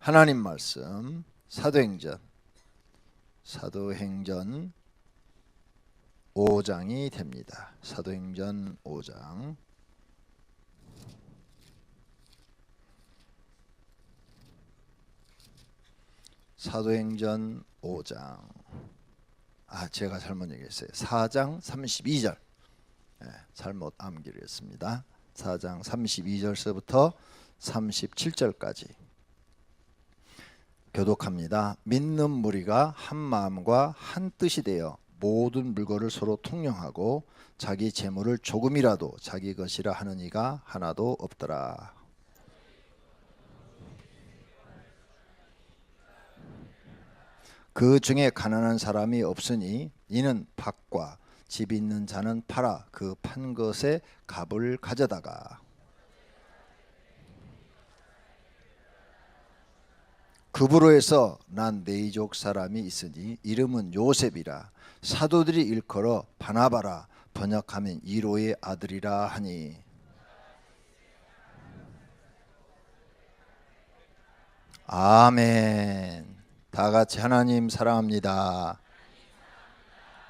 하나님 말씀 사도행전 5장이 됩니다. 사도행전 5장. 사도행전 5장. 제가 잘못 얘기했어요. 4장 32절. 잘못 암기를 했습니다. 4장 32절서부터 37절까지 교독합니다. 믿는 무리가 한 마음과 한 뜻이 되어 모든 물건을 서로 통용하고 자기 재물을 조금이라도 자기 것이라 하는 이가 하나도 없더라. 그 중에 가난한 사람이 없으니 이는 밭과 집 있는 자는 팔아 그 판 것에 값을 가져다가 그브로에서 난 네이족 사람이 있으니 이름은 요셉이라 사도들이 일컬어 바나바라 번역하면 이로의 아들이라 하니 아멘. 다 같이 하나님 사랑합니다.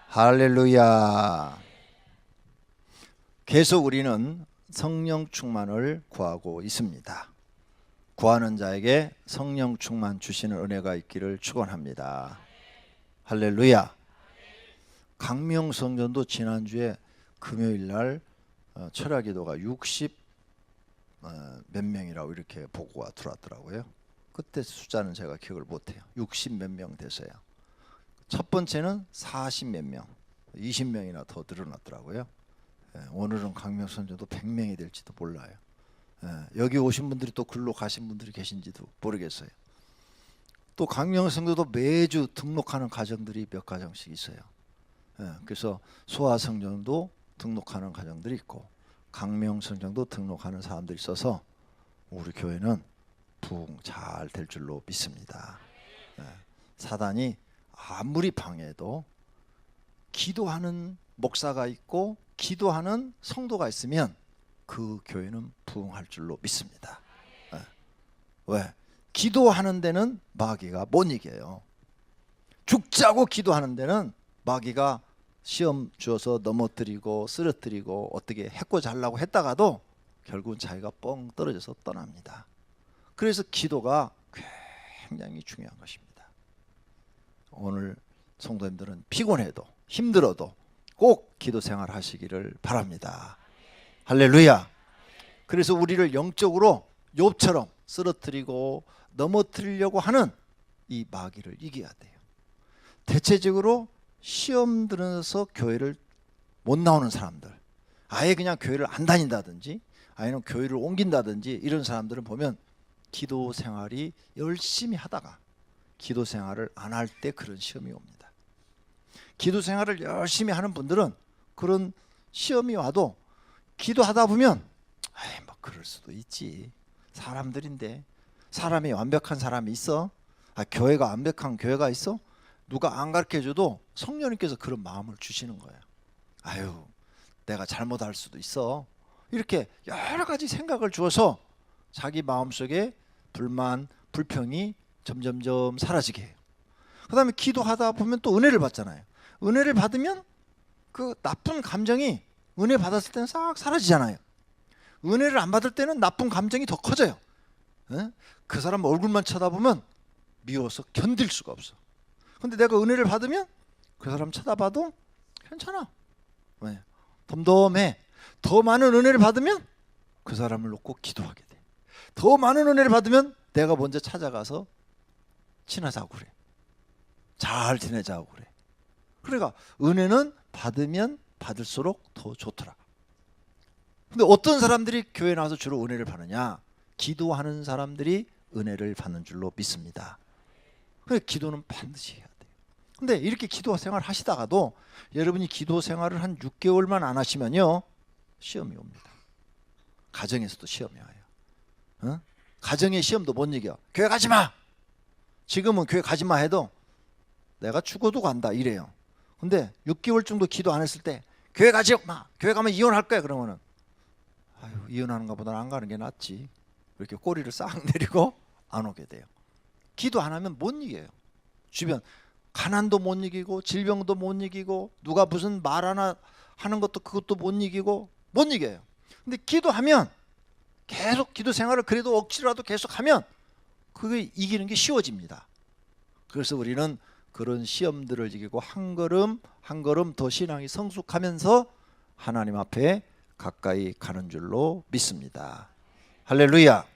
할렐루야. 계속 우리는 성령 충만을 구하고 있습니다. 구하는 자에게 성령 충만 주시는 은혜가 있기를 축원합니다. 할렐루야. 강명성전도 지난주에 금요일날 철야기도가 60 몇 명이라고 이렇게 보고가 들어왔더라고요. 그때 숫자는 제가 기억을 못해요. 60 몇 명 돼서요. 첫 번째는 40 몇 명, 20명이나 더 늘어났더라고요. 오늘은 강명성전도 100명이 될지도 몰라요. 여기 오신 분들이 또 글로 가신 분들이 계신지도 모르겠어요. 또 강명성전도 매주 등록하는 가정들이 몇 가정씩 있어요. 그래서 소아성전도 등록하는 가정들이 있고 강명성전도 등록하는 사람들이 있어서 우리 교회는 부흥 잘 될 줄로 믿습니다. 사단이 아무리 방해해도 기도하는 목사가 있고 기도하는 성도가 있으면 그 교회는 부흥할 줄로 믿습니다. 왜? 기도하는 데는 마귀가 못 이겨요. 죽자고 기도하는 데는 마귀가 시험 주어서 넘어뜨리고 쓰러뜨리고 어떻게 해코지 하려고 했다가도 결국은 자기가 뻥 떨어져서 떠납니다. 그래서 기도가 굉장히 중요한 것입니다. 오늘 성도님들은 피곤해도 힘들어도 꼭 기도 생활 하시기를 바랍니다. 할렐루야. 그래서 우리를 영적으로 욥처럼 쓰러뜨리고 넘어뜨리려고 하는 이 마귀를 이겨야 돼요. 대체적으로 시험 들어서 교회를 못 나오는 사람들, 아예 그냥 교회를 안 다닌다든지 아니면 교회를 옮긴다든지 이런 사람들은 보면 기도 생활이 열심히 하다가 기도 생활을 안 할 때 그런 시험이 옵니다. 기도 생활을 열심히 하는 분들은 그런 시험이 와도 기도하다 보면 뭐 그럴 수도 있지. 사람들인데 사람이 완벽한 사람이 있어? 교회가 완벽한 교회가 있어? 누가 안 가르쳐줘도 성령님께서 그런 마음을 주시는 거예요. 내가 잘못할 수도 있어. 이렇게 여러 가지 생각을 주어서 자기 마음속에 불만, 불평이 점점점 사라지게 해요. 그 다음에 기도하다 보면 또 은혜를 받잖아요. 은혜를 받으면 그 나쁜 감정이 은혜 받았을 때는 싹 사라지잖아요. 은혜를 안 받을 때는 나쁜 감정이 더 커져요. 그 사람 얼굴만 쳐다보면 미워서 견딜 수가 없어. 근데 내가 은혜를 받으면 그 사람 쳐다봐도 괜찮아. 왜? 덤덤해. 더 많은 은혜를 받으면 그 사람을 놓고 기도하게 돼. 더 많은 은혜를 받으면 내가 먼저 찾아가서 친하자고 그래. 잘 지내자고 그래. 그러니까 은혜는 받으면 받을수록 더 좋더라. 근데 어떤 사람들이 교회에 나와서 주로 은혜를 받느냐? 기도하는 사람들이 은혜를 받는 줄로 믿습니다. 그래서 기도는 반드시 해야 돼요. 근데 이렇게 기도 생활 하시다가도 여러분이 기도 생활을 한 6개월만 안 하시면요 시험이 옵니다. 가정에서도 시험이 와요. 가정의 시험도 못 이겨. 교회 가지 마. 지금은 교회 가지 마 해도 내가 죽어도 간다 이래요. 근데 6개월 정도 기도 안 했을 때 교회 가지 마. 교회 가면 이혼할 거야. 그러면은 이혼하는 것보다는 안 가는 게 낫지. 이렇게 꼬리를 싹 내리고 안 오게 돼요. 기도 안 하면 못 이겨요. 주변 가난도 못 이기고 질병도 못 이기고 누가 무슨 말 하나 하는 것도 그것도 못 이기고 못 이겨요. 근데 기도하면 계속 기도 생활을 그래도 억지로라도 계속하면 그게 이기는 게 쉬워집니다. 그래서 우리는 그런 시험들을 이기고 한 걸음 한 걸음 더 신앙이 성숙하면서 하나님 앞에 가까이 가는 줄로 믿습니다. 할렐루야.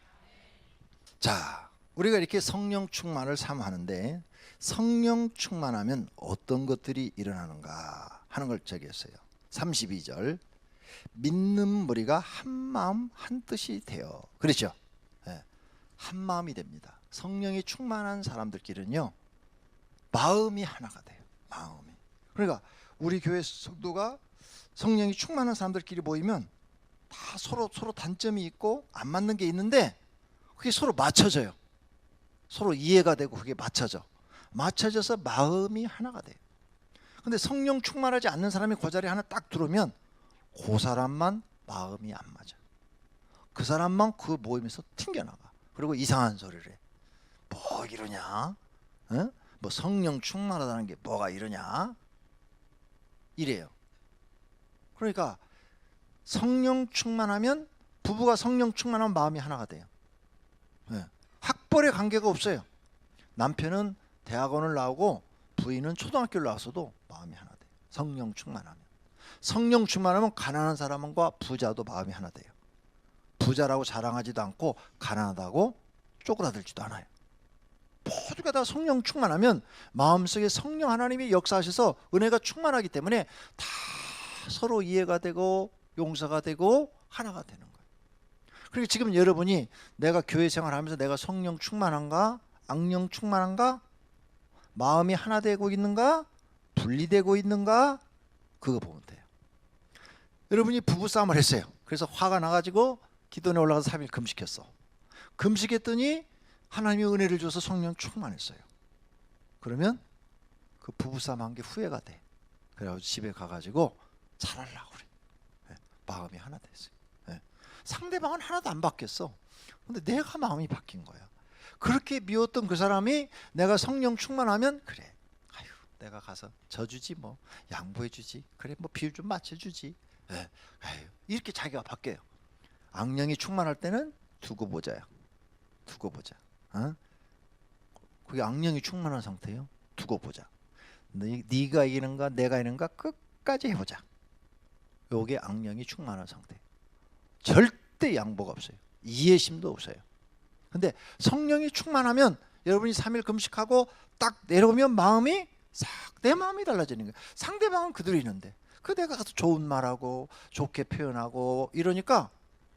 자, 우리가 이렇게 성령 충만을 사모하는데 성령 충만하면 어떤 것들이 일어나는가 하는 걸 적였어요. 32절 믿는 무리가 한 마음 한 뜻이 되어 그렇죠. 네. 한 마음이 됩니다. 성령이 충만한 사람들끼리는요 마음이 하나가 돼요. 마음이. 그러니까 우리 교회 성도가 성령이 충만한 사람들끼리 모이면 다 서로 단점이 있고 안 맞는 게 있는데 그게 서로 맞춰져요. 서로 이해가 되고 그게 맞춰져서 마음이 하나가 돼요. 근데 성령 충만하지 않는 사람이 그 자리에 하나 딱 들어오면 그 사람만 마음이 안 맞아. 그 사람만 그 모임에서 튕겨나가. 그리고 이상한 소리를 해. 뭐 이러냐? 어? 뭐 성령 충만하다는 게 뭐가 이러냐? 이래요. 그러니까 성령 충만하면 부부가 성령 충만하면 마음이 하나가 돼요. 네. 학벌의 관계가 없어요. 남편은 대학원을 나오고 부인은 초등학교를 나왔어도 마음이 하나 돼요. 성령 충만하면. 성령 충만하면 가난한 사람과 부자도 마음이 하나 돼요. 부자라고 자랑하지도 않고 가난하다고 쪼그라들지도 않아요. 모두가 다 성령 충만하면 마음속에 성령 하나님이 역사하셔서 은혜가 충만하기 때문에 다 서로 이해가 되고 용서가 되고 하나가 되는 거예요. 그리고 지금 여러분이 내가 교회 생활하면서 내가 성령 충만한가? 악령 충만한가? 마음이 하나 되고 있는가? 분리되고 있는가? 그거 보면 돼요. 여러분이 부부싸움을 했어요. 그래서 화가 나가지고 기도원에 올라가서 3일 금식했어. 금식했더니 하나님이 은혜를 줘서 성령 충만했어요. 그러면 그 부부싸움 한 게 후회가 돼. 그래가지고 집에 가가지고 잘하려고 그래. 네, 마음이 하나 됐어요. 네. 상대방은 하나도 안 바뀌었어. 근데 내가 마음이 바뀐 거야. 그렇게 미웠던 그 사람이 내가 성령 충만하면 그래. 아유, 내가 가서 져주지 뭐 양보해주지. 그래 뭐 비율 좀 맞춰주지. 네. 아유, 이렇게 자기가 바뀌어요. 악령이 충만할 때는 두고 보자야. 두고 보자. 어? 그게 악령이 충만한 상태예요. 두고 보자. 네가 이기는가 내가 이기는가 끝까지 해보자. 요게 악령이 충만한 상태. 절대 양보가 없어요. 이해심도 없어요. 근데 성령이 충만하면 여러분이 3일 금식하고 딱 내려오면 마음이 싹 내 마음이 달라지는 거예요. 상대방은 그대로 있는데 그 내가 가서 좋은 말하고 좋게 표현하고 이러니까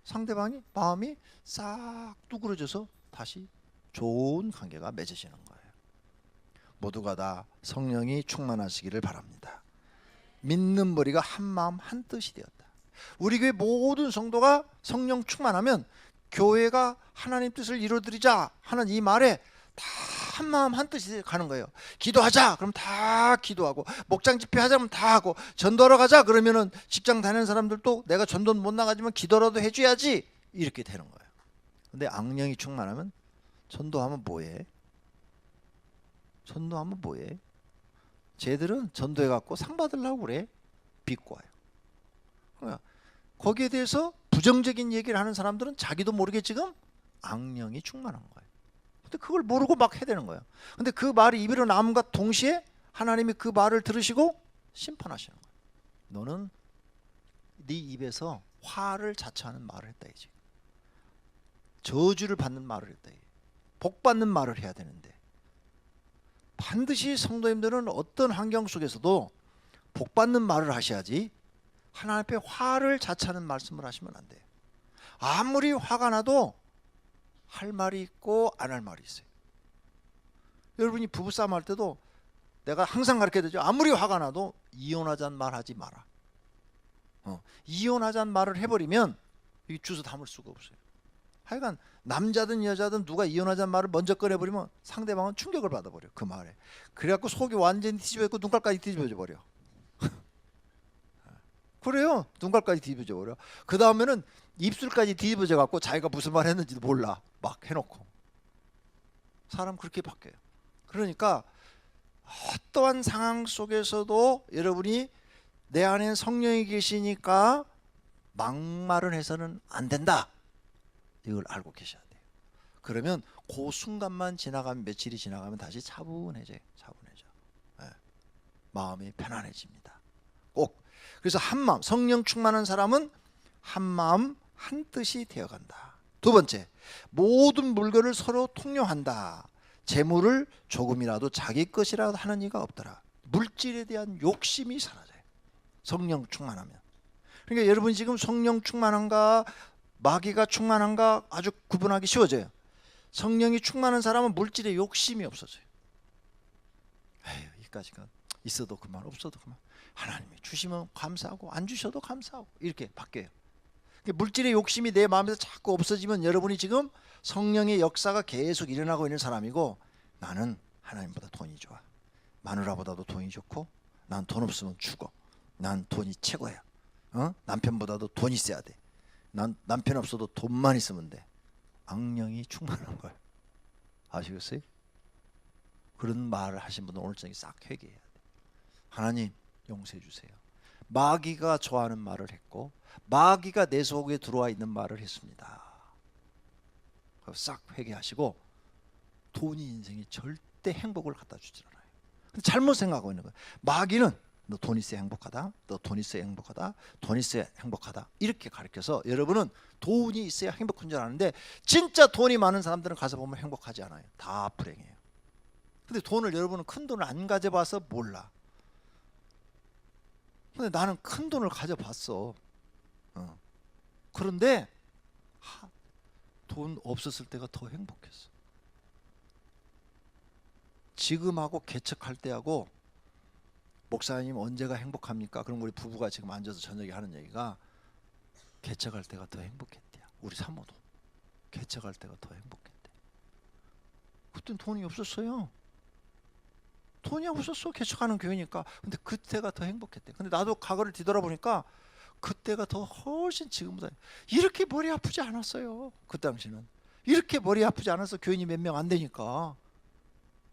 상대방이 마음이 싹 뚜그러져서 다시 좋은 관계가 맺어지는 거예요. 모두가 다 성령이 충만하시기를 바랍니다. 믿는 머리가 한 마음 한 뜻이 되었다. 우리 교회 모든 성도가 성령 충만하면 교회가 하나님 뜻을 이루어드리자 하는 이 말에 다 한 마음 한 뜻이 가는 거예요. 기도하자 그럼 다 기도하고, 목장 집회하자 그러면 다 하고, 전도하러 가자 그러면은 직장 다니는 사람들도 내가 전도는 못 나가지만 기도라도 해줘야지 이렇게 되는 거예요. 근데 악령이 충만하면 전도하면 뭐해? 전도하면 뭐해? 쟤들은 전도해갖고 상 받으려고 그래. 비꼬아요. 그러니까 거기에 대해서 부정적인 얘기를 하는 사람들은 자기도 모르게 지금 악령이 충만한 거예요. 근데 그걸 모르고 막 해대는 거예요. 근데 그 말이 입으로 나옴과 동시에 하나님이 그 말을 들으시고 심판하시는 거예요. 너는 네 입에서 화를 자처하는 말을 했다 이제. 저주를 받는 말을 했다. 복 받는 말을 해야 되는데 반드시 성도님들은 어떤 환경 속에서도 복 받는 말을 하셔야지 하나님 앞에 화를 자처하는 말씀을 하시면 안 돼요. 아무리 화가 나도 할 말이 있고 안 할 말이 있어요. 여러분이 부부싸움 할 때도 내가 항상 가르쳐드리죠. 아무리 화가 나도 이혼하자는 말 하지 마라. 이혼하자는 말을 해버리면 이 주워 담을 수가 없어요. 하여간 남자든 여자든 누가 이혼하자는 말을 먼저 꺼내버리면 상대방은 충격을 받아버려. 그 말에. 그래갖고 속이 완전히 뒤집어있고 눈깔까지 뒤집어져 버려. 그래요. 눈깔까지 뒤집어져 버려. 그 다음에는 입술까지 뒤집어져 갖고 자기가 무슨 말 했는지도 몰라. 막 해놓고. 사람 그렇게 바뀌어요. 그러니까 어떠한 상황 속에서도 여러분이 내 안에 성령이 계시니까 막말을 해서는 안 된다. 이걸 알고 계셔야 돼요. 그러면 그 순간만 지나가면, 며칠이 지나가면 다시 차분해져요. 차분해져. 네. 마음이 편안해집니다. 꼭. 그래서 한마음, 성령 충만한 사람은 한마음 한뜻이 되어간다. 두 번째, 모든 물건을 서로 통용한다. 재물을 조금이라도 자기 것이라도 하는 이가 없더라. 물질에 대한 욕심이 사라져요. 성령 충만하면. 그러니까 여러분이 지금 성령 충만한가 마귀가 충만한가 아주 구분하기 쉬워져요. 성령이 충만한 사람은 물질에 욕심이 없어져요. 에휴, 이까지가 있어도 그만, 없어도 그만. 하나님이 주시면 감사하고 안 주셔도 감사하고 이렇게 바뀌어요. 물질의 욕심이 내 마음에서 자꾸 없어지면 여러분이 지금 성령의 역사가 계속 일어나고 있는 사람이고, 나는 하나님보다 돈이 좋아. 마누라보다도 돈이 좋고, 난 돈 없으면 죽어. 난 돈이 최고야. 남편보다도 돈이 있어야 돼. 난 남편 없어도 돈만 있으면 돼. 악령이 충만한 거예요. 아시겠어요? 그런 말을 하신 분은 오늘 저녁에 싹 회개해야 돼. 하나님 용서해 주세요. 마귀가 좋아하는 말을 했고, 마귀가 내 속에 들어와 있는 말을 했습니다. 싹 회개하시고, 돈이 인생에 절대 행복을 갖다 주질 않아요. 근데 잘못 생각하고 있는 거예요. 마귀는 너 돈 있어야 행복하다, 너 돈 있어야 행복하다, 돈 있어야 행복하다, 이렇게 가르쳐서 여러분은 돈이 있어야 행복한 줄 아는데, 진짜 돈이 많은 사람들은 가서 보면 행복하지 않아요. 다 불행해요. 근데 돈을, 여러분은 큰 돈을 안 가져봐서 몰라. 근데 나는 큰 돈을 가져봤어. 그런데 돈 없었을 때가 더 행복했어. 지금하고 개척할 때하고, 목사님 언제가 행복합니까? 그럼 우리 부부가 지금 앉아서 저녁에 하는 얘기가, 개척할 때가 더 행복했대요. 우리 사모도 개척할 때가 더 행복했대. 그땐 돈이 없었어요. 돈이 없었어. 개척하는 교회니까. 근데 그때가 더 행복했대. 근데 나도 과거를 뒤돌아보니까 그때가 더 훨씬 지금보다 이렇게 머리 아프지 않았어요. 그 당시는 이렇게 머리 아프지 않아서 교인이 몇 명 안 되니까.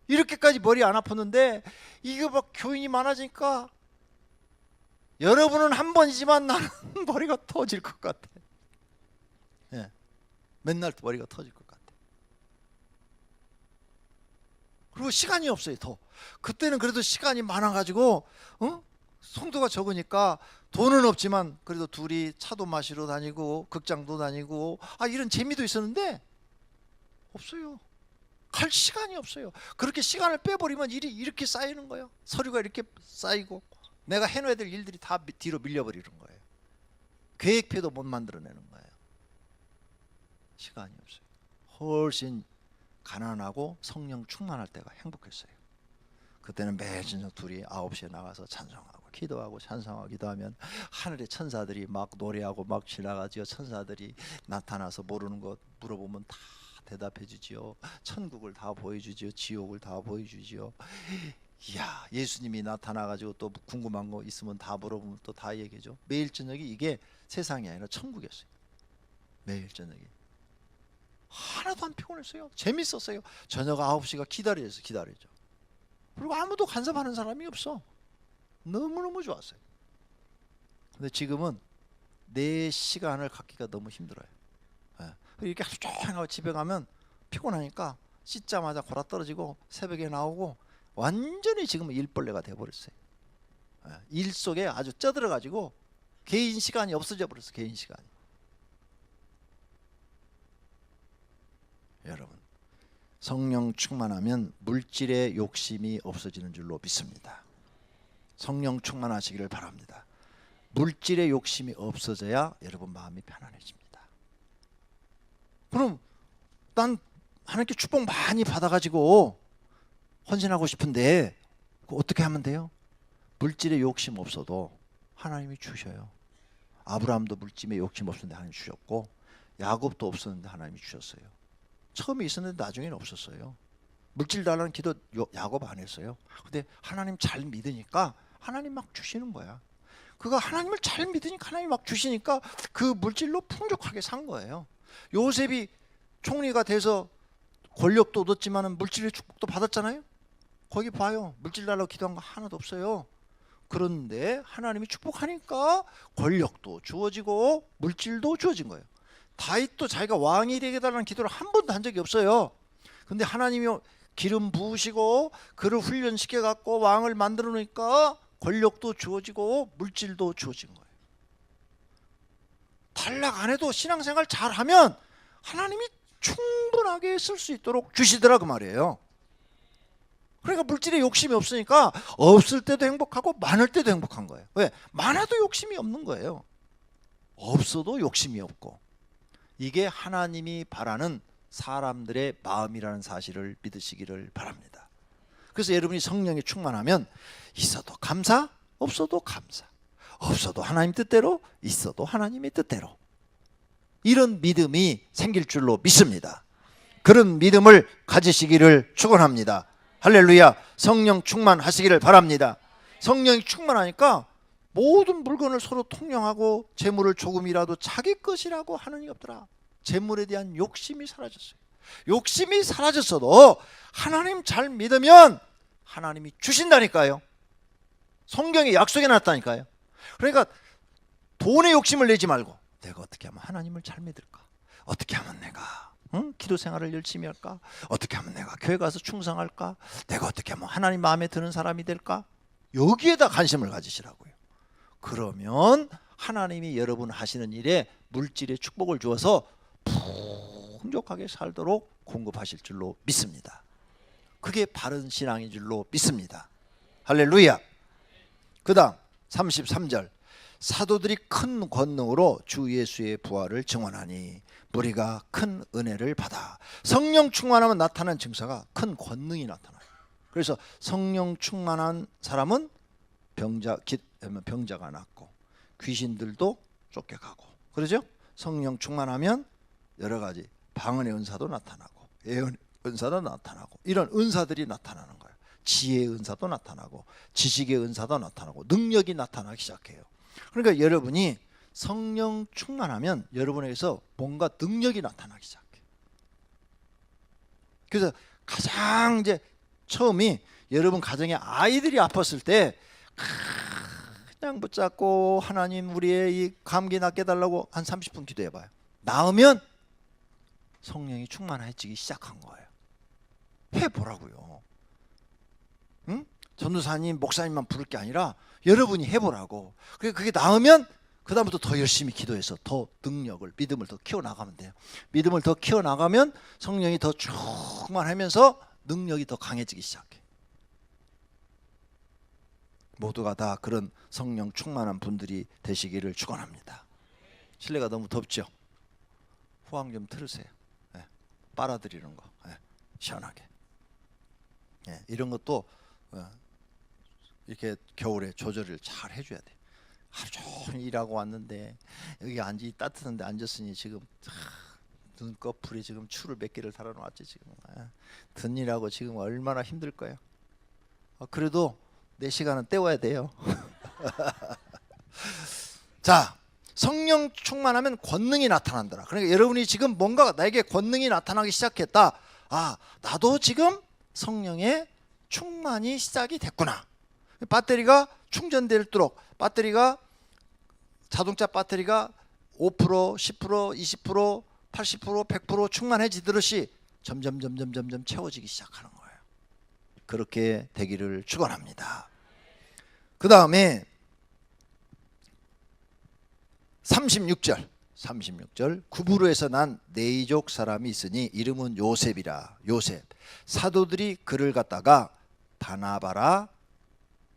이렇게까지 머리 안 아팠는데, 이거 막 교인이 많아지니까, 여러분은 한 번이지만 나는 머리가 터질 것 같아. 예, 맨날 머리가 터질 것 같아. 그리고 시간이 없어요. 더 그때는 그래도 시간이 많아가지고, 성도가 적으니까 돈은 없지만 그래도 둘이 차도 마시러 다니고 극장도 다니고, 이런 재미도 있었는데 없어요. 갈 시간이 없어요. 그렇게 시간을 빼버리면 일이 이렇게 쌓이는 거예요. 서류가 이렇게 쌓이고, 내가 해놓아야 될 일들이 다 뒤로 밀려버리는 거예요. 계획표도 못 만들어내는 거예요. 시간이 없어요. 훨씬 가난하고 성령 충만할 때가 행복했어요. 그때는 매일 저녁 둘이 9시에 나가서 찬송하고 기도하고 찬송하고 기도하면 하늘의 천사들이 막 노래하고 막 지나가지요. 천사들이 나타나서 모르는 것 물어보면 다 대답해 주지요. 천국을 다 보여주지요. 지옥을 다 보여주지요. 이야, 예수님이 나타나가지고 또 궁금한 거 있으면 다 물어보면 또 다 얘기해줘. 매일 저녁이 이게 세상이 아니라 천국이었어요. 매일 저녁이 하나도 안 피곤했어요. 재밌었어요. 저녁 9시가 기다려서 기다려죠. 그리고 아무도 간섭하는 사람이 없어. 너무너무 좋았어요. 근데 지금은 내 시간을 갖기가 너무 힘들어요. 이렇게 하루 종일 하고 집에 가면 피곤하니까 씻자마자 골아 떨어지고 새벽에 나오고, 완전히 지금은 일벌레가 돼버렸어요. 일 속에 아주 쪄들어가지고 개인 시간이 없어져 버렸어. 개인 시간이. 여러분, 성령 충만하면 물질의 욕심이 없어지는 줄로 믿습니다. 성령 충만하시기를 바랍니다. 물질의 욕심이 없어져야 여러분 마음이 편안해집니다. 그럼 난 하나님께 축복 많이 받아가지고 헌신하고 싶은데 어떻게 하면 돼요? 물질에 욕심 없어도 하나님이 주셔요. 아브라함도 물질에 욕심 없었는데 하나님이 주셨고, 야곱도 없었는데 하나님이 주셨어요. 처음에 있었는데 나중에는 없었어요. 물질 달라는 기도 야곱 안 했어요. 근데 하나님 잘 믿으니까 하나님 막 주시는 거야. 그가 하나님을 잘 믿으니까 하나님 막 주시니까 그 물질로 풍족하게 산 거예요. 요셉이 총리가 돼서 권력도 얻었지만 물질의 축복도 받았잖아요. 거기 봐요. 물질 달라고 기도한 거 하나도 없어요. 그런데 하나님이 축복하니까 권력도 주어지고 물질도 주어진 거예요. 다윗도 자기가 왕이 되게 달라는 기도를 한 번도 한 적이 없어요. 근데 하나님이 기름 부으시고 그를 훈련시켜 갖고 왕을 만들어 놓으니까 권력도 주어지고 물질도 주어진 거예요. 탈락 안 해도 신앙생활 잘하면 하나님이 충분하게 쓸 수 있도록 주시더라 그 말이에요. 그러니까 물질에 욕심이 없으니까 없을 때도 행복하고 많을 때도 행복한 거예요. 왜? 많아도 욕심이 없는 거예요. 없어도 욕심이 없고. 이게 하나님이 바라는 사람들의 마음이라는 사실을 믿으시기를 바랍니다. 그래서 여러분이 성령이 충만하면 있어도 감사, 없어도 감사. 없어도 하나님 뜻대로, 있어도 하나님의 뜻대로. 이런 믿음이 생길 줄로 믿습니다. 그런 믿음을 가지시기를 축원합니다. 할렐루야. 성령 충만하시기를 바랍니다. 성령이 충만하니까 모든 물건을 서로 통용하고 재물을 조금이라도 자기 것이라고 하는 게 없더라. 재물에 대한 욕심이 사라졌어요. 욕심이 사라졌어도 하나님 잘 믿으면 하나님이 주신다니까요. 성경에 약속해 놨다니까요. 그러니까 돈에 욕심을 내지 말고 내가 어떻게 하면 하나님을 잘 믿을까? 어떻게 하면 내가 기도 생활을 열심히 할까? 어떻게 하면 내가 교회 가서 충성할까? 내가 어떻게 하면 하나님 마음에 드는 사람이 될까? 여기에다 관심을 가지시라고요. 그러면 하나님이 여러분 하시는 일에 물질의 축복을 주어서 풍족하게 살도록 공급하실 줄로 믿습니다. 그게 바른 신앙인 줄로 믿습니다. 할렐루야. 그 다음 33절. 사도들이 큰 권능으로 주 예수의 부활을 증언하니 무리가 큰 은혜를 받아. 성령 충만하면 나타나는 증서가 큰 권능이 나타나요. 그래서 성령 충만한 사람은 병자가 낫고 귀신들도 쫓겨가고 그러죠. 성령 충만하면 여러 가지 방언의 은사도 나타나고 예언의 은사도 나타나고 이런 은사들이 나타나는 거예요. 지혜의 은사도 나타나고 지식의 은사도 나타나고 능력이 나타나기 시작해요. 그러니까 여러분이 성령 충만하면 여러분에게서 뭔가 능력이 나타나기 시작해요. 그래서 가장 이제 처음이 여러분 가정에 아이들이 아팠을 때 그냥 붙잡고 하나님 우리의 이 감기 낫게 달라고 한 30분 기도해봐요. 나으면 성령이 충만해지기 시작한 거예요. 해보라고요. 응? 전도사님 목사님만 부를 게 아니라 여러분이 해보라고. 그게 나으면 그 다음부터 더 열심히 기도해서 더 능력을 믿음을 더 키워나가면 돼요. 믿음을 더 키워나가면 성령이 더 충만하면서 능력이 더 강해지기 시작해. 모두가 다 그런 성령 충만한 분들이 되시기를 축원합니다. 실내가 너무 덥죠? 후황 좀 틀으세요. 네. 빨아들이는 거. 네. 시원하게. 네. 이런 것도 이렇게 겨울에 조절을 잘 해줘야 돼. 하루 종일 일하고 왔는데 여기 앉이 따뜻한데 앉았으니 지금 눈꺼풀이 지금 추를 몇 개를 달아놓았지 지금. 든일하고 지금 얼마나 힘들 거야. 그래도 내 시간은 때워야 돼요. 자, 성령 충만하면 권능이 나타난다. 그러니까 여러분이 지금 뭔가 나에게 권능이 나타나기 시작했다. 아, 나도 지금 성령의 충만이 시작이 됐구나. 배터리가 충전될수록 자동차 배터리가 5%, 10%, 20%, 80%, 100% 충만해지듯이 점점 채워지기 시작하는 거예요. 그렇게 되기를 축원합니다. 그 다음에 36절 구브로에서 난 네이족 사람이 있으니 이름은 요셉이라. 요셉 사도들이 그를 갖다가 바나바라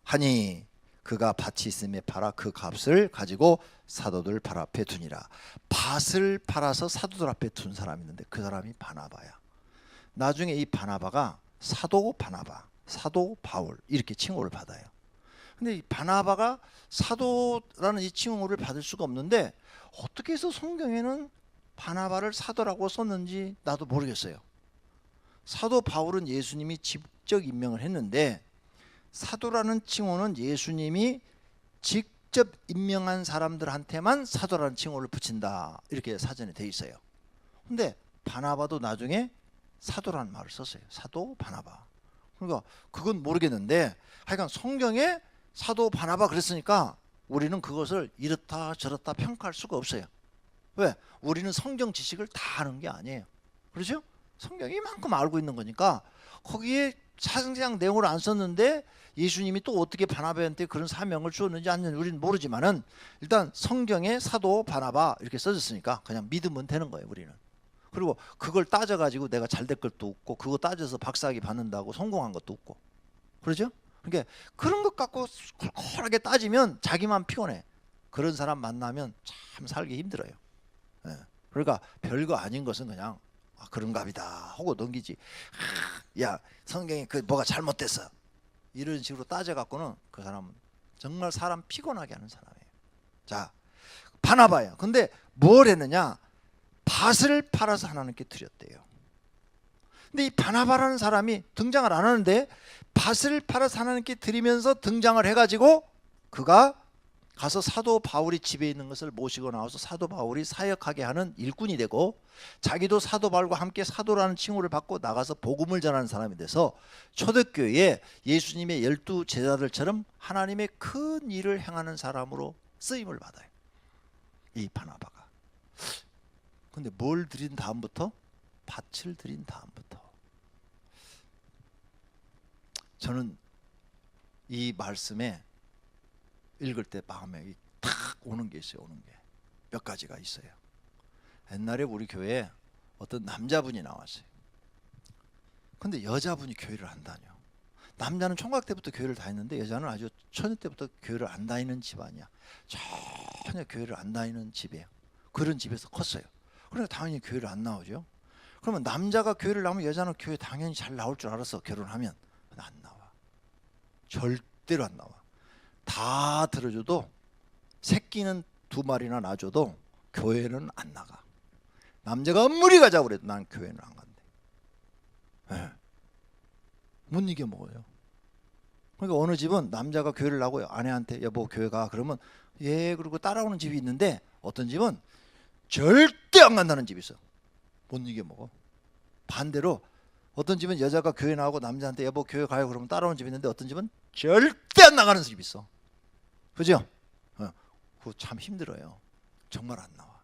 하니 그가 밭이 있음에 팔아 그 값을 가지고 사도들 발 앞에 두니라. 밭을 팔아서 사도들 앞에 둔 사람이 있는데 그 사람이 바나바야. 나중에 이 바나바가 사도 바나바, 사도 바울 이렇게 칭호를 받아요. 근데 이 바나바가 사도라는 이 칭호를 받을 수가 없는데 어떻게 해서 성경에는 바나바를 사도라고 썼는지 나도 모르겠어요. 사도 바울은 예수님이 직접 임명을 했는데 사도라는 칭호는 예수님이 직접 임명한 사람들한테만 사도라는 칭호를 붙인다 이렇게 사전에 돼 있어요. 근데 바나바도 나중에 사도라는 말을 썼어요. 사도 바나바. 그러니까 그건 모르겠는데 하여간 성경에 사도 바나바 그랬으니까 우리는 그것을 이렇다 저렇다 평가할 수가 없어요. 왜? 우리는 성경 지식을 다 아는 게 아니에요. 그렇죠? 성경이 이만큼 알고 있는 거니까 거기에 사실상 내용을 안 썼는데 예수님이 또 어떻게 바나바한테 그런 사명을 주었는지 아니면 우리는 모르지만은 일단 성경에 사도 바나바 이렇게 써졌으니까 그냥 믿으면 되는 거예요, 우리는. 그리고 그걸 따져가지고 내가 잘 될 것도 없고 그거 따져서 박사학위 받는다고 성공한 것도 없고 그러죠? 그러니까 그런 것 갖고 쿨쿨하게 따지면 자기만 피곤해. 그런 사람 만나면 참 살기 힘들어요. 예. 그러니까 별거 아닌 것은 그냥 그런갑이다 하고 넘기지. 야 성경에 그 뭐가 잘못됐어 이런 식으로 따져갖고는 그 사람은 정말 사람 피곤하게 하는 사람이에요. 자 바나바예요. 근데 뭘 했느냐, 밭을 팔아서 하나님께 드렸대요. 근데 이 바나바라는 사람이 등장을 안 하는데 밭을 팔아서 하나님께 드리면서 등장을 해가지고 그가 가서 사도 바울이 집에 있는 것을 모시고 나와서 사도 바울이 사역하게 하는 일꾼이 되고 자기도 사도 바울과 함께 사도라는 칭호를 받고 나가서 복음을 전하는 사람이 돼서 초대교회에 예수님의 12 제자들처럼 하나님의 큰 일을 행하는 사람으로 쓰임을 받아요, 이 바나바가. 근데 뭘 드린 다음부터? 밭을 드린 다음부터. 저는 이 말씀에 읽을 때 마음에 탁 오는 게 있어요. 오는 게 몇 가지가 있어요. 옛날에 우리 교회에 어떤 남자분이 나왔어요. 근데 여자분이 교회를 안 다녀. 남자는 총각 때부터 교회를 다녔는데 여자는 아주 처녀 때부터 교회를 안 다니는 집안이야. 전혀 교회를 안 다니는 집이에요. 그런 집에서 컸어요. 그러니까 당연히 교회를 안 나오죠. 그러면 남자가 교회를 나오면 여자는 교회 당연히 잘 나올 줄 알았어. 결혼하면. 근데 안 나와. 절대로 안 나와. 다 들어줘도 새끼는 2마리나 놔줘도 교회는 안 나가. 남자가 아무리 가자고 그래도 난 교회는 안 간대. 네. 못 이겨 먹어요. 그러니까 어느 집은 남자가 교회를 나고 아내한테 여보 교회 가 그러면 예 그러고 따라오는 집이 있는데 어떤 집은 절대 안 간다는 집이 있어. 못 이겨 먹어. 반대로 어떤 집은 여자가 교회 나오고 남자한테 여보 교회 가요 그러면 따라오는 집이 있는데 어떤 집은 절대 안 나가는 집이 있어. 그죠? 그거 참 힘들어요. 정말 안 나와.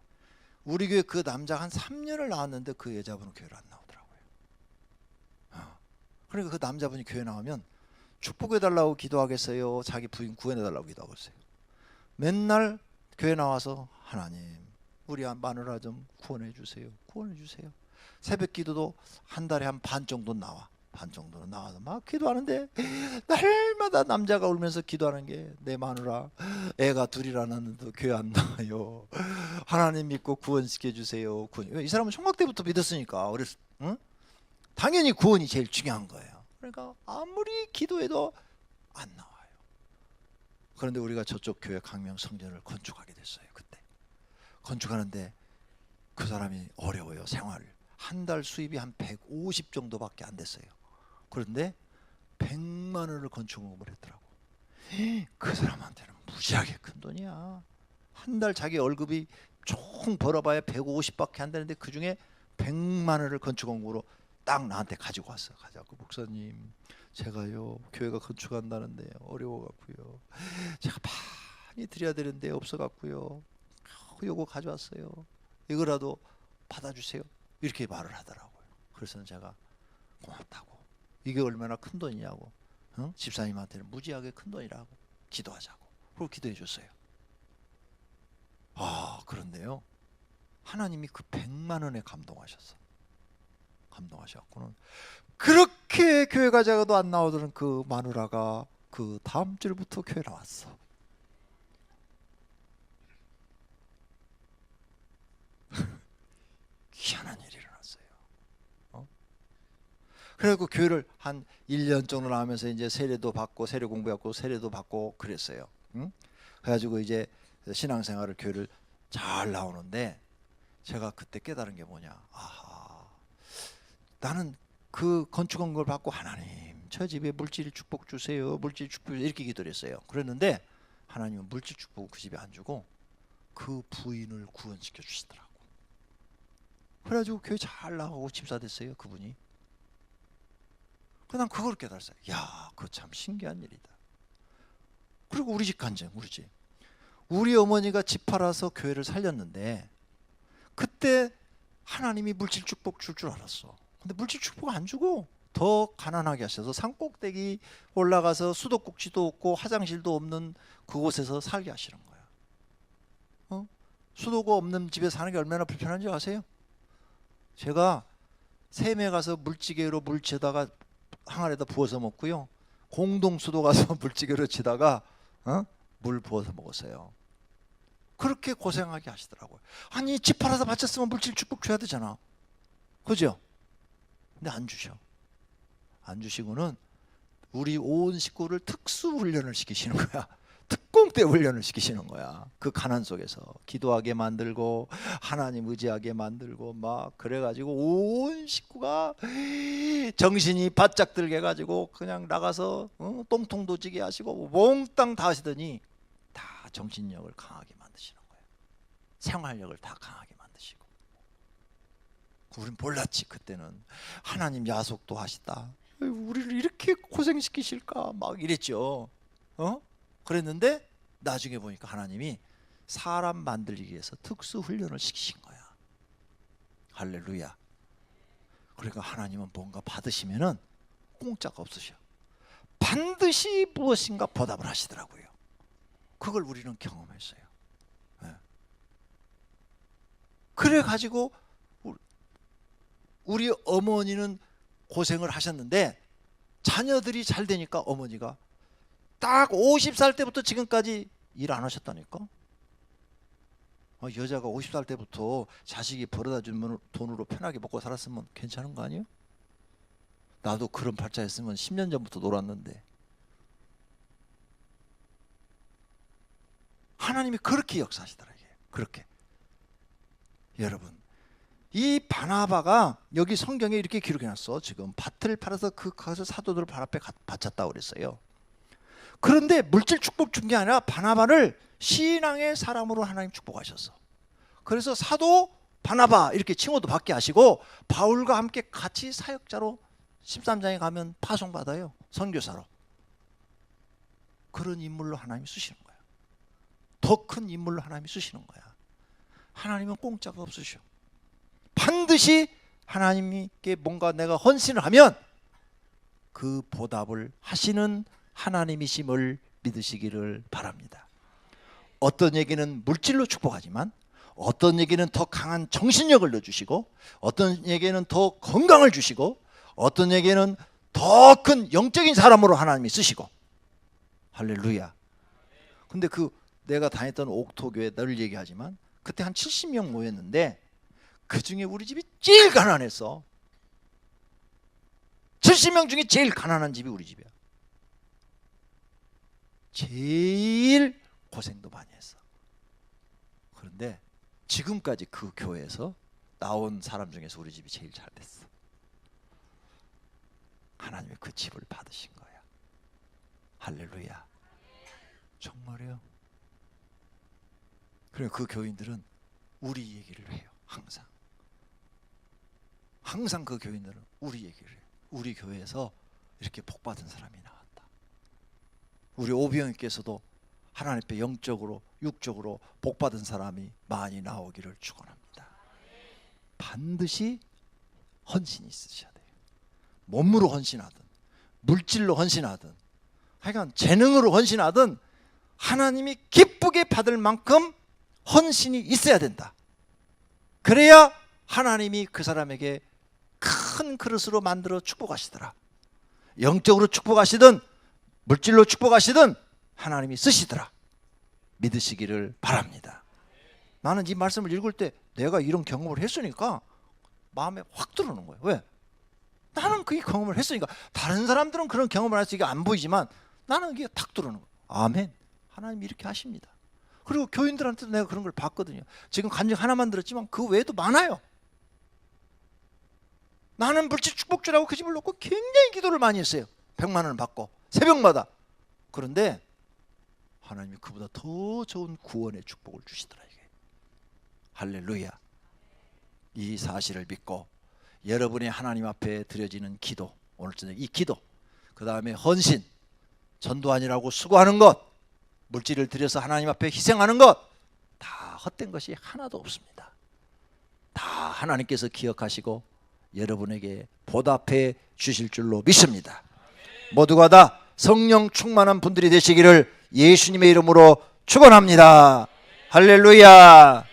우리 교회 그 남자가 한 3년을 나왔는데 그 여자분은 교회를 안 나오더라고요. 그러니까 그 남자분이 교회 나오면 축복해달라고 기도하겠어요, 자기 부인 구원해달라고 기도하겠어요. 맨날 교회 나와서 하나님 우리 마누라 좀 구원해 주세요, 구원해 주세요. 새벽 기도도 한 달에 한 반 정도 나와. 반 정도는 나와서 막 기도하는데 날마다 남자가 울면서 기도하는 게 내 마누라 애가 둘이나 낳는데도 교회 안 나와요. 하나님 믿고 구원시켜 주세요. 이 사람은 총각 때부터 믿었으니까 어렸을 응? 당연히 구원이 제일 중요한 거예요. 그러니까 아무리 기도해도 안 나와요. 그런데 우리가 저쪽 교회 강명 성전을 건축하게 됐어요. 그때 건축하는데 그 사람이 어려워요. 생활 한 달 수입이 한 150 정도밖에 안 됐어요. 그런데 100만 원을 건축공을 했더라고. 그 사람한테는 무지하게 큰 돈이야. 한 달 자기 월급이 총 벌어봐야 150밖에 안 되는데 그 중에 100만 원을 건축공으로 딱 나한테 가지고 왔어. 가자고 목사님 제가요 교회가 건축한다는데 어려워갖고요. 제가 많이 드려야 되는데 없어갖고요. 요거 가져왔어요. 이거라도 받아주세요. 이렇게 말을 하더라고요. 그래서 제가 고맙다고. 이게 얼마나 큰 돈이냐고. 응? 집사님한테는 무지하게 큰 돈이라고. 기도하자고. 그리고 기도해 줬어요. 그런데요. 하나님이 그 100만 원에 감동하셨어. 감동하셔갖고는 그렇게 교회 가자고도 안 나오던 그 마누라가 그 다음 주부터 교회 나왔어. 희한한 일이 일어났어요. 그래갖고 교회를 한 1년 정도 나오면서 이제 세례도 받고 세례 공부하고 세례도 받고 그랬어요. 응? 그래가지고 이제 신앙생활을 교회를 잘 나오는데 제가 그때 깨달은 게 뭐냐. 나는 그 건축한 걸 받고 하나님 저 집에 물질 축복 주세요. 물질 축복 이렇게 기도를 했어요. 그랬는데 하나님은 물질 축복 그 집에 안 주고 그 부인을 구원시켜 주시더라고. 그래가지고 교회 잘 나가고 집사 됐어요. 그분이. 난 그걸 깨달았어요. 야, 그거 참 신기한 일이다. 그리고 우리 집 간증, 우리 집. 우리 어머니가 집 팔아서 교회를 살렸는데 그때 하나님이 물질 축복 줄 줄 알았어. 근데 물질 축복 안 주고 더 가난하게 하셔서 산꼭대기 올라가서 수도꼭지도 없고 화장실도 없는 그곳에서 살게 하시는 거야. 수도가 없는 집에 사는 게 얼마나 불편한지 아세요? 제가 샘에 가서 물찌개로 물 치다가 항아리에다 부어서 먹고요. 공동수도 가서 물찌개로 치다가 물 부어서 먹었어요. 그렇게 고생하게 하시더라고요. 아니 집 팔아서 바쳤으면 물질 축복 줘야 되잖아. 그죠? 근데 안 주셔. 안 주시고는 우리 온 식구를 특수 훈련을 시키시는 거야. 특공대 훈련을 시키시는 거야. 그 가난 속에서 기도하게 만들고 하나님 의지하게 만들고 막 그래가지고 온 식구가 정신이 바짝 들게 해가지고 그냥 나가서 똥통도 지게 하시고 몽땅 다 하시더니 다 정신력을 강하게 만드시는 거예요. 생활력을 다 강하게 만드시고. 우린 몰랐지. 그때는 하나님 야속도 하시다. 우리를 이렇게 고생시키실까 막 이랬죠. 그랬는데 나중에 보니까 하나님이 사람 만들기 위해서 특수 훈련을 시키신 거야. 할렐루야. 그러니까 하나님은 뭔가 받으시면은 공짜가 없으셔. 반드시 무엇인가 보답을 하시더라고요. 그걸 우리는 경험했어요. 그래 가지고 우리 어머니는 고생을 하셨는데 자녀들이 잘 되니까 어머니가 딱 50살 때부터 지금까지 일 안 하셨다니까. 여자가 50살 때부터 자식이 벌어다 주면 돈으로 편하게 먹고 살았으면 괜찮은 거 아니에요? 나도 그런 팔자였으면 10년 전부터 놀았는데. 하나님이 그렇게 역사하시더라. 이게 그렇게. 여러분, 이 바나바가 여기 성경에 이렇게 기록해놨어. 지금 밭을 팔아서 가서 사도들 발 앞에 바쳤다고 그랬어요. 그런데 물질 축복 준 게 아니라 바나바를 신앙의 사람으로 하나님 축복하셨어. 그래서 사도 바나바 이렇게 칭호도 받게 하시고 바울과 함께 같이 사역자로 13장에 가면 파송받아요. 선교사로. 그런 인물로 하나님이 쓰시는 거야. 더 큰 인물로 하나님이 쓰시는 거야. 하나님은 공짜가 없으셔. 반드시 하나님께 뭔가 내가 헌신을 하면 그 보답을 하시는 하나님이심을 믿으시기를 바랍니다. 어떤 얘기는 물질로 축복하지만 어떤 얘기는 더 강한 정신력을 넣어주시고 어떤 얘기는 더 건강을 주시고 어떤 얘기는 더 큰 영적인 사람으로 하나님이 쓰시고. 할렐루야. 근데 내가 다녔던 옥토교회 늘 얘기하지만 그때 한 70명 모였는데 그 중에 우리 집이 제일 가난했어. 70명 중에 제일 가난한 집이 우리 집이야. 제일 고생도 많이 했어. 그런데 지금까지 그 교회에서 나온 사람 중에서 우리 집이 제일 잘 됐어. 하나님이 그 집을 받으신 거야. 할렐루야. 정말이요. 그리고 그 교인들은 우리 얘기를 해요. 항상 그 교인들은 우리 얘기를 해요. 우리 교회에서 이렇게 복받은 사람이 나왔다. 우리 오비영님께서도 하나님 앞에 영적으로 육적으로 복받은 사람이 많이 나오기를 축원합니다. 반드시 헌신이 있으셔야 돼요. 몸으로 헌신하든 물질로 헌신하든 하여간 재능으로 헌신하든 하나님이 기쁘게 받을 만큼 헌신이 있어야 된다. 그래야 하나님이 그 사람에게 큰 그릇으로 만들어 축복하시더라. 영적으로 축복하시든 물질로 축복하시든 하나님이 쓰시더라. 믿으시기를 바랍니다. 나는 이 말씀을 읽을 때 내가 이런 경험을 했으니까 마음에 확 들어오는 거예요. 왜? 나는 그 경험을 했으니까. 다른 사람들은 그런 경험을 할 수 이게 안 보이지만 나는 이게 탁 들어오는 거예요. 아멘. 하나님이 이렇게 하십니다. 그리고 교인들한테도 내가 그런 걸 봤거든요. 지금 간증 하나만 들었지만 그 외에도 많아요. 나는 물질 축복 주라고 그 집을 놓고 굉장히 기도를 많이 했어요. 100만 원을 받고 새벽마다. 그런데 하나님이 그보다 더 좋은 구원의 축복을 주시더라. 이게. 할렐루야. 이 사실을 믿고 여러분의 하나님 앞에 드려지는 기도, 오늘 저녁 이 기도, 그 다음에 헌신, 전도하느라고 수고하는 것, 물질을 들여서 하나님 앞에 희생하는 것, 다 헛된 것이 하나도 없습니다. 다 하나님께서 기억하시고 여러분에게 보답해 주실 줄로 믿습니다. 모두가 다 성령 충만한 분들이 되시기를 예수님의 이름으로 축원합니다. 할렐루야.